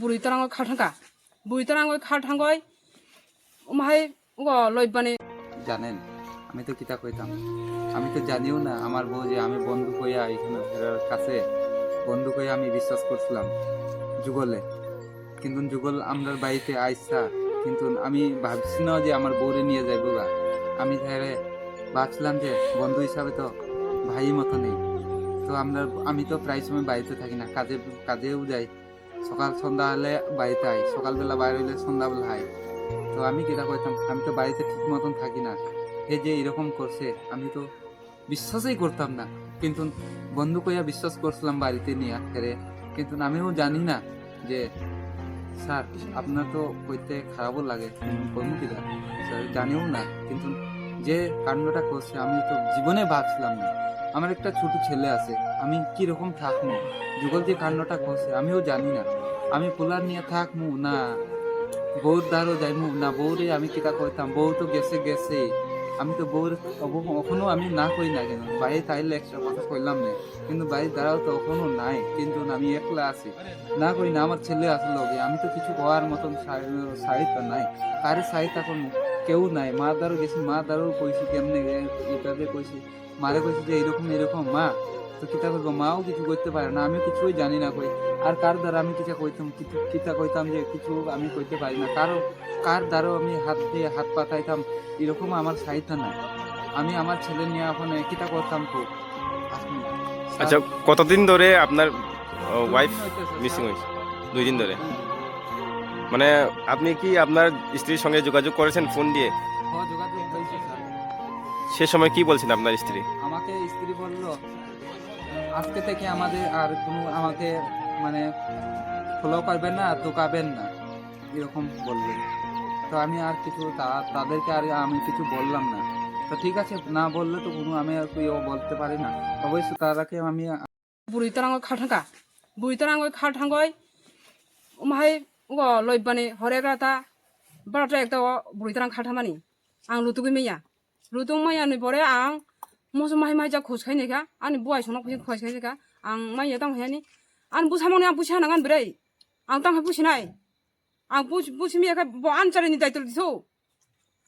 বুড়ি তারাঙ্গ খাঠাঙ্কা বুড়ি তারাঙ্গ খাঠাঙ্গয় মাহাই লইবানে জানেন আমি তো কিতা কইতাম আমি তো জানিও না আমার বউ যে আমি বন্ধু কইয়া এখানে হেরার কাছে বন্ধু কইয়া আমি বিশ্বাস করছিলাম যুগলে কিন্তু যুগল আমরা বাড়িতে আইসা কিন্তু আমি ভাবছি না যে আমার বউরে নিয়ে যাইব গা আমি ধরে ভাবছিলাম যে বন্ধু হিসাবে তো ভাই মতো নেই তো আমি তো প্রায় সময় বাড়িতে থাকি না কাজেও যাই সকাল সন্ধ্যা হলে বাড়িতে আই সকালবেলা বাইরে হইলে সন্ধ্যাবেলা আই তো আমি কিটা কইতাম আমি তো বাড়িতে ঠিক মতন থাকি না এই যে এরকম করছে আমি তো বিশ্বাসই করতাম না কিন্তু বন্ধু কইয়া বিশ্বাস করছিলাম বাড়িতে নিয়ে ফেরে কিন্তু আমিও জানি না যে স্যার আপনার তো কইতে খারাপও লাগে কর্ম কিনা স্যার জানিও না কিন্তু যে কাণ্ডটা করছে আমি তো জীবনে ভাবছিলাম না আমার একটা ছোট ছেলে আছে আমি কিরকম থাকবো যুগল যে কাণ্ডটা করছে আমিও জানি না আমি পোলার নিয়ে থাকবো না বউর দ্বারও যাইমু না বউরে আমি কিতা কইতাম বউ তো গেছে আমি তো বউর এখনো আমি না কই না কেন বাইরে তাইলে একটা কথা কইলাম না কিন্তু বাইরে দ্বারাও তো এখনো নাই কিন্তু আমি একলা আছি না কই না আমার ছেলে আসলো আমি তো কিছু হওয়ার মতন সাহিত্য নাই কারে সাহিত্য করবো কেউ নাই মা দ্বারও গেছি মা দ্বারও কইছি কেমনে এটাতে কইছি মারে কইছি যে এরকম মা তো কিতা করবো মাও কিছু করতে পারে না আমিও কিছুই জানি না কই আর কার দ্বারা আমি কিতা কইতাম যে কিছু আমি কইতে পারি না কার দ্বারাও আমি হাত পাতাইতাম এরকম আমার সাহিত্য নাই আমি আমার ছেলে নিয়ে এখন কিতা করতাম তো আচ্ছা কতদিন ধরে আপনার ওয়াইফ মিসিং হয়েছে 2 দিন ধরে মানে আপনি কি আপনার স্ত্রীর সঙ্গে যোগাযোগ করেছেন ফোন দিয়ে যোগাযোগ হয়েছে স্যার সে সময় কি বলছেন আপনার স্ত্রী আমাকে স্ত্রী বললো আজকে থেকে আমাকে মানে ফলো করবেন না তোকাবেন না এরকম বলবেন তো আমি আর কিছু তাদেরকে আর আমি কিছু বললাম না তো ঠিক আছে না বললে তো কোনো আমি আর বলতে পারি না অবশ্য তারাকে আমি বুড়ি তারাঙ্গ খাঠাঙ্কা বুড়ি তারাঙ্গ খাঠাঙ্গয় মাহাই লইবানে হরেগাতা বারটা একটা বুড়ি তারাং খাঠামানি आं लुतुगै मैया लुतुग मैयानि परे आं मोसो माहाय माहाय जा खोसखायनायखा आंनि बुवाय संनाव फैसा खोसखायनायखा आं माइया दांहैयानि आं बुसामावनि आं बुसिहानांगोन बोरै आं दांहाय बुसिनाय आं बुसि मैयाखाय आनसारिनि दायित्व दिसौ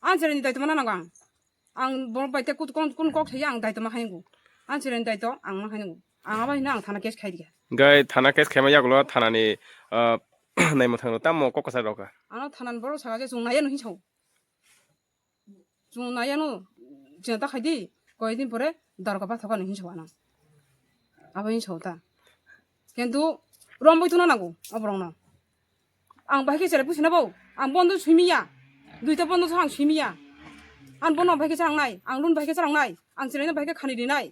आनसारिनि दायित्व मा नांगौ आं बर बायते कुन कक थायो आं दायित्व मा खायनांगौ आनसारिनि दायित्व आं मा खायनांगौ आं माबायनो आं थाना केस खायदिया गाय थाना केस खायमा जागल थानानि नायमो थांनो तामो ककसा रका आं थानानि बर सागा जे जंनायानो हिसाव जंनायानो जों दा खायदि कयदिन परे दारगा बाथागानो हिसाव आना आबो हिसाव दा किन्तु रम्बैथ' नांगौ अबरावनो आं बाहाय गेजेराव बुसिनाबौ आं बन्द सुइमिया 2टा बन्दसो आं सुइमिया आं बन्द बाहाय गेजेराव नाय आं लुन बाहाय गेजेराव नाय आं जिरायनो बाहाय खानिदि नाय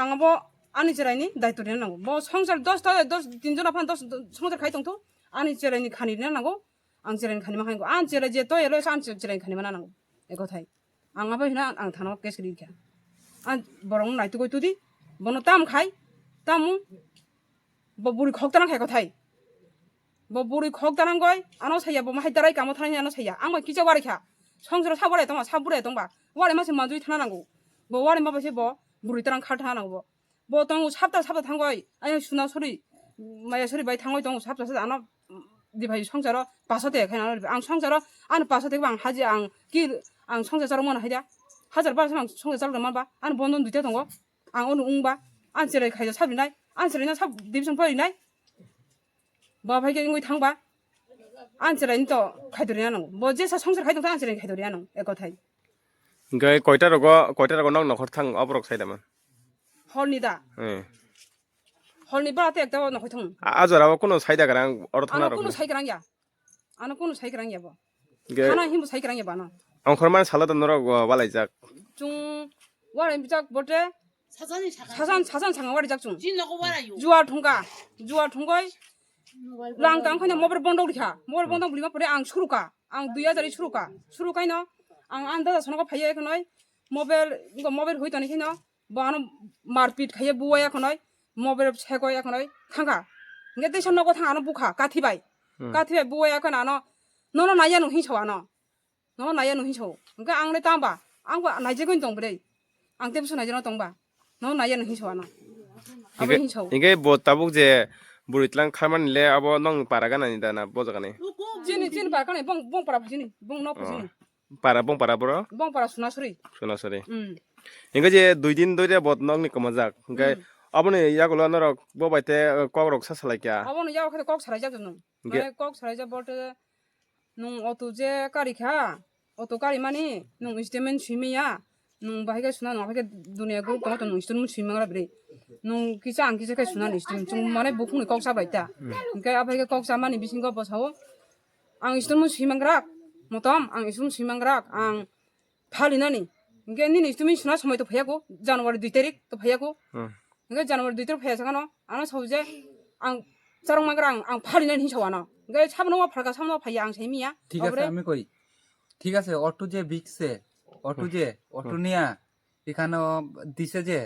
आंबो आंनि जिरायनि दायित्व दिनो नांगौ ब संसार 10 दिनजों आफान 10 संसार खाय दंथ' आंनि जिरायनि खानिदि नांगौ आं जिरायनो खानि मा खायनांगौ आं जिराय जे तो एलो आं जिरायनो खानि मा नांगौ एगथाय आं माबा हिना आं थानाव केस गैया आं बरं नायतो गयतुदि बनो ताम खाय तामु ब बुरि खक तानां खायगथाय ब बुरि खक तानां गय आनो साया ब माहाय दाराय कामो थानाय आनो साया आं मा किजा वारिखा संसाराव साबराय दंबा साबुराय दंबा वारे मासे माजुय थाना नांगौ ब वारे माबासे ब बुरि तारां खाथा नांगौ ब दं साबता थांगय आय सुना सरि माया सरि बाय थांगय दं साबता आनो दिभाय संसाराव पासते खायना आं संसाराव आं पासते आं हाजि आं कि आं संसाराव मन हायदा 1000 आं संसार जालगोन माबा आं बन्दन 2टा दङ आं अनु उंबा आं जिराय खायजा साबिनाय आं जिरायना साब डिभिजन फरायनाय बाबाय गेंगै थांबा आं जिरायनो तो खायदरिया नांगौ ब जेसा संसार खायदों आं जिरायनो खायदरिया नांगौ एकथाय गाय कयटा रग नाव नखर थां अबरक साइदामोन हरनि दा हरनि बाराते एकटा नखय थां आजराव कोनो साइदा गरां अर थाना रग आनो कोनो साइग्रां याबो थाना हिमु साइग्रां याबा न अंखरमान साला दनर वालायजाक जुं वाराय बिजाक बटे 사산 상가 와리 작중 주아 통가이 랑당 그냥 모벌 번다우리카 모벌 번다우 우리가 버려 앙 수루까 앙 2000이 수루까이너 앙 안다다 선거 파이에 그너이 모벌 호이더니 히너 바노 마르핏 खाय बुवाया खनय मोबाइल छेगया खनय थांगा nge देशन नको थांगानो बुखा काथिबाय बुवाया खनानो ननो नाया नु हिसवानो ननो नाया नु हिसौ nge आंले तांबा आंबो नायजेगोन दं ब्रै आं तेबसो नायजेनो दंबा नो नाया नु हिसवानो आबो हिसौ इंगे बोताबुक जे buritlang kharman le abo nong paragan ani dana bojagani Jini para kan bong para sini, bong nok sini. para bong para bro Bong para sunasuri. shona sore inga je 2 din dore bot nong ni kamajak ngai abone yagulo norok bo baite kogrok sasalai kya Abon yaw khate kok sarai jab nung. Kok sarai jab bot nung auto je kari kha. Auto kari mani nung statement swimiya. Nung bahige suna nung bahige dunia group tong nung statement swimang bre. Nung kisa ang kisa kai suna ni statement chung mane bukung ni kok sabai ta. Ngai abahige kok samani bisingo bosawo. Ang statement swimang rak. Motom ang statement swimang rak ang phalinani. Ngai ni statement suna samai to phayago January 2 tarik to phayago. Ngai January 2 tarik phayasakano ana sauje ang sarong magrang ang phalinen hisawana. Ngai sabno phalka sabno phaya ang semiya. ঠিক আছে আমি কই ঠিক আছে auto যে বিকছে auto নিয়া এখানে দিছে যে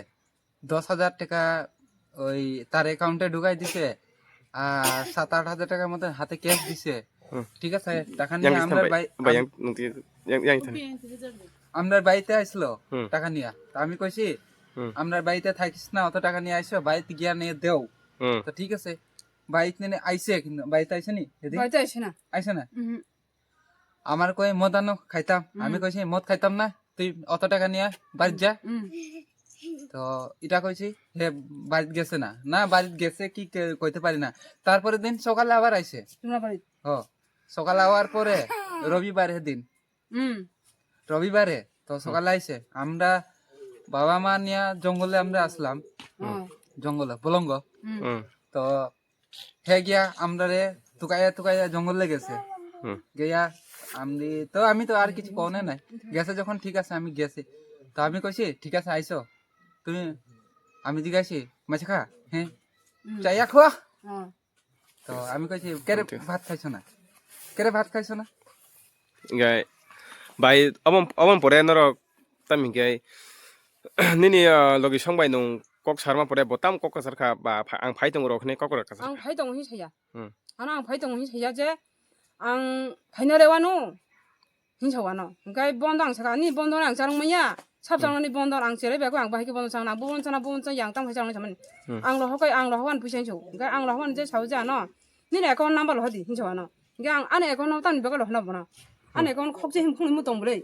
10,000 টাকা ওই তার অ্যাকাউন্টে ঢুকাই দিছে আর 7-8 হাজার টাকার মতো হাতে ক্যাশ দিছে ঠিক আছে টাকা নিয়ে bayang nungti yang tan আমরা বাড়িতে আসলো টাকা নিয়া তা আমি কইছি আমরা বাড়িতে থাকিস না অত টাকা নিয়ে আইসো বাড়িতে গিয়া নিয়ে দেও তো ঠিক আছে বাড়িতে নিয়ে আইছে কিন্তু বাড়িতে আইছে নি Baita isina. আইছে না আমার কই মদ আনো খাইতাম আমি কইছি মদ খাইতাম না তুই অত টাকা নিয়ে বাড়ি যা তো এটা কইছি হে বাড়িতে গেছে না না বাড়িতে গেছে কি কইতে পারি না তারপরে দিন সকালে আবার আইছে Tumna bari. ও সকালে আওয়ার পরে রবিবারের দিন রবিবারে তো সকালে আইছে আমরা বাবা মা নিয়ে জঙ্গলে আমরা আসলাম জঙ্গলে বলঙ্গ তো হে গিয়া আমরা রে তুকাইয়া জঙ্গলে গেছে গিয়া আমি তো আর কিছু কনে নাই গেছে যখন ঠিক আছে আমি গেছি তো আমি কইছি ঠিক আছে আইসো তুমি আমি জিজ্ঞাসি মাছ খা হ্যাঁ চাইয়া খোয়া তো আমি কইছি কেরে ভাত খাইছো না ngai bai amon pore norok tami ngai nini logi songbai nung kok sarma pore botam kok sarkha ba ang phai tong rok ne kok rok kasar Ang phai tong hi saya. Ana ang phai tong hi saya je ang phainare wano. Hinsa wano. Ngai bondang saka ni bondang ang sarang maya. Sap sarang ni bondang ang sere ba ko ang bahai ke bondang sang na buon sa yang tang phai sarang saman. Ang lo hokai ang lo hawan puisen chu. Ngai ang lo hawan je sau ja no. Ni ne account number lo hadi hinsa wano. Ngai ang ane account no tan ba ko lo na bona. Ane account khok je him phung mu tong bre.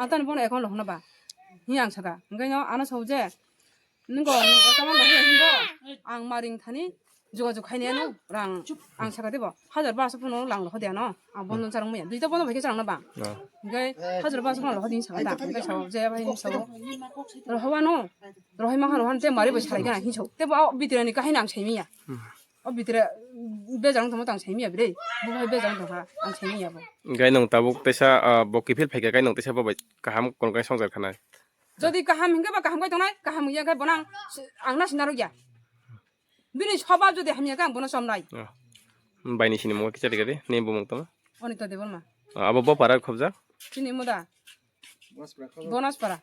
Atan bona account lo na ba. Ni ang saka. Ngai no ana sau je nungko kaman lo himbo ang maring thani যোগাযোগ খাই নিয়ে রাং আং সাকা দেব 1,200 phone lung লহ দেয়া ন আং বন্ধন চারং ময়া দুইটা বন্ধন ভাইকে চারং না বা গাই 1,200 ফোন লহ দিন সাকা দা গাই সাও যে ভাই সাও রহবা ন রহই মা রহন তে মারি বই সারাই গানা হিসো তে বা বিতরে নি কাহিনা আং সাইমিয়া ও বিতরে বেজাং তম তাং সাইমিয়া বিরে বু ভাই বেজাং তখা আং সাইমিয়া bo gai nong tabuk tesa bokifil phaiga gai nong tesa bo bai kaham kon gai songjar khana যদি কাহাম হিংগে বা কাহাম গাই তংনাই কাহাম ইয়া গাই বনাং আং না সিনারো গিয়া বিনি সবাব যদি হামিয়া গাং বনা সমনাই bai ni sini mo kichari gade ne bo mong tama Anita দেবন মা abo bo para khobja চিনি মুদা বনাস পারা